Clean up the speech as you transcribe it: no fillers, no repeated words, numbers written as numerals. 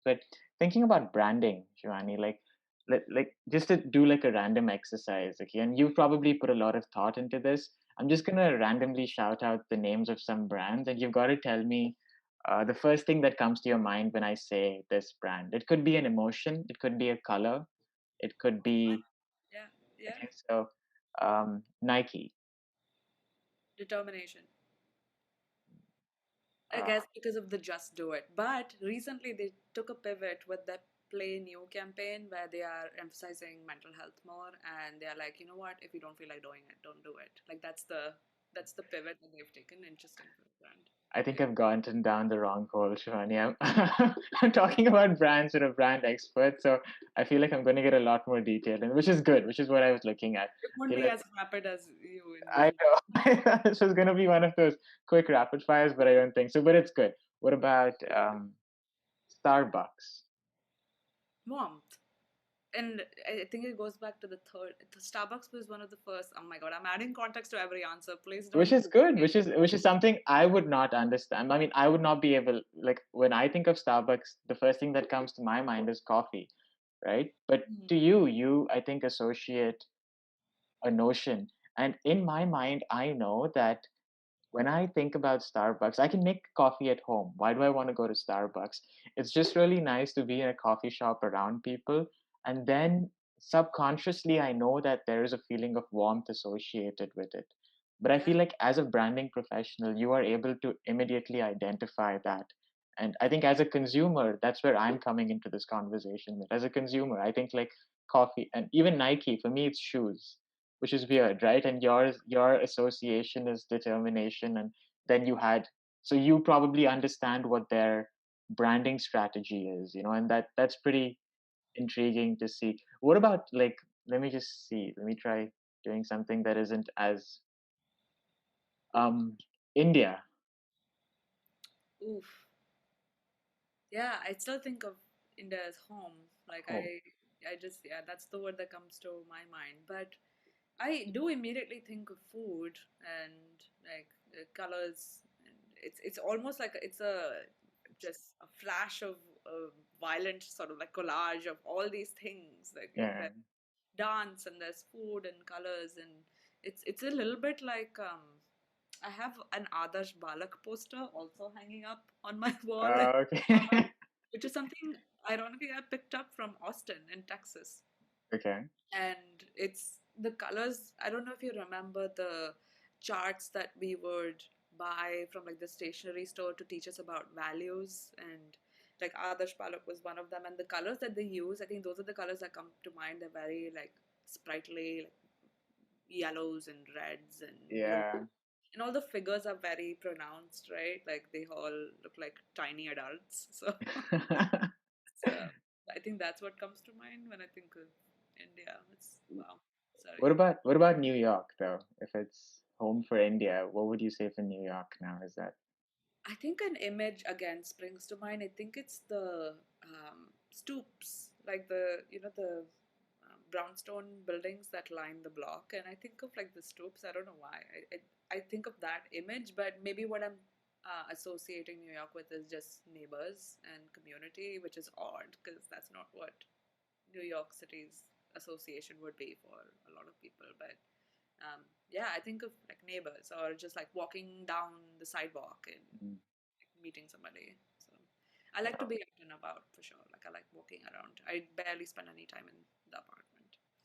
but thinking about branding, Shivani, like just to do like a random exercise, okay, and you've probably put a lot of thought into this. I'm just gonna randomly shout out the names of some brands, and you've got to tell me the first thing that comes to your mind when I say this brand. It could be an emotion, it could be a color, it could be Yeah, yeah. okay. So Nike. Determination. I Uh, guess because of the Just Do It. But recently they took a pivot with that Play New campaign where they are emphasizing mental health more, and they are like, you know what, if you don't feel like doing it, don't do it. Like that's the pivot that they've taken. Interesting for the brand. I think Yeah. I've gotten down the wrong hole, Shivani. I'm talking about brands and a brand expert, so I feel like I'm going to get a lot more detail, and which is good, which is what I was looking at. It won't Okay, be as rapid as you I envision. know this was going to be one of those quick rapid fires, but I don't think so. But it's good. What about Starbucks? Warmth. And I think it goes back to the third. The Starbucks was one of the first. Oh my god, I'm adding context to every answer. Please Which don't. is good, which is something I would not understand. I mean, I would not be able, like, when I think of Starbucks, the first thing that comes to my mind is coffee, right? But Mhm. to you I think associate a notion. And in my mind, I know that when I think about Starbucks, I can make coffee at home. Why do I want to go to Starbucks? It's just really nice to be in a coffee shop around people. And then subconsciously, I know that there is a feeling of warmth associated with it. But I Yeah. feel like as a branding professional, you are able to immediately identify that. And I think as a consumer, that's where I'm coming into this conversation with. As a consumer, I think like coffee and even Nike, for me, it's shoes, which is weird, right? And your association is determination, and then you had, so you probably understand what their branding strategy is, and that's pretty intriguing to see. What about, like, let me just see, let me try doing something that isn't as um India. Oof. Yeah, I still think of India as home. Like Oh, I just yeah, that's the word that comes to my mind. But I do immediately think of food and like the colors. And it's almost like it's a just a flash of a violent sort of like collage of all these things. Like yeah. there's dance and there's food and colors, and it's a little bit like I have an Adarsh Balak poster also hanging up on my wall, Okay. which is something ironically I picked up from Austin in Texas. Okay. And it's the colors. I don't know if you remember the charts that we would buy from like the stationery store to teach us about values, and like Adarsh Palak was one of them. And the colors that they use, I think those are the colors that come to mind. They're very like sprightly, like yellows and reds and blue, Yeah. and all the figures are very pronounced, right? Like they all look like tiny adults. So it's, I think that's what comes to mind when I think of India. It's wow. what Sorry. about what about New York, though? If it's home for India, what would you say for New York now? Is that I think an image again springs to mind. I think it's the stoops, like the brownstone buildings that line the block, and I think of like the stoops. I don't know why. I think of that image, but maybe what I'm associating New York with is just neighbors and community, which is odd because that's not what New York City's association would be for a lot of people. But yeah, I think of like neighbors or just like walking down the sidewalk and mm, like, meeting somebody. So I like to oh, be out and about for sure. Like I like walking around. I barely spend any time in the apartment.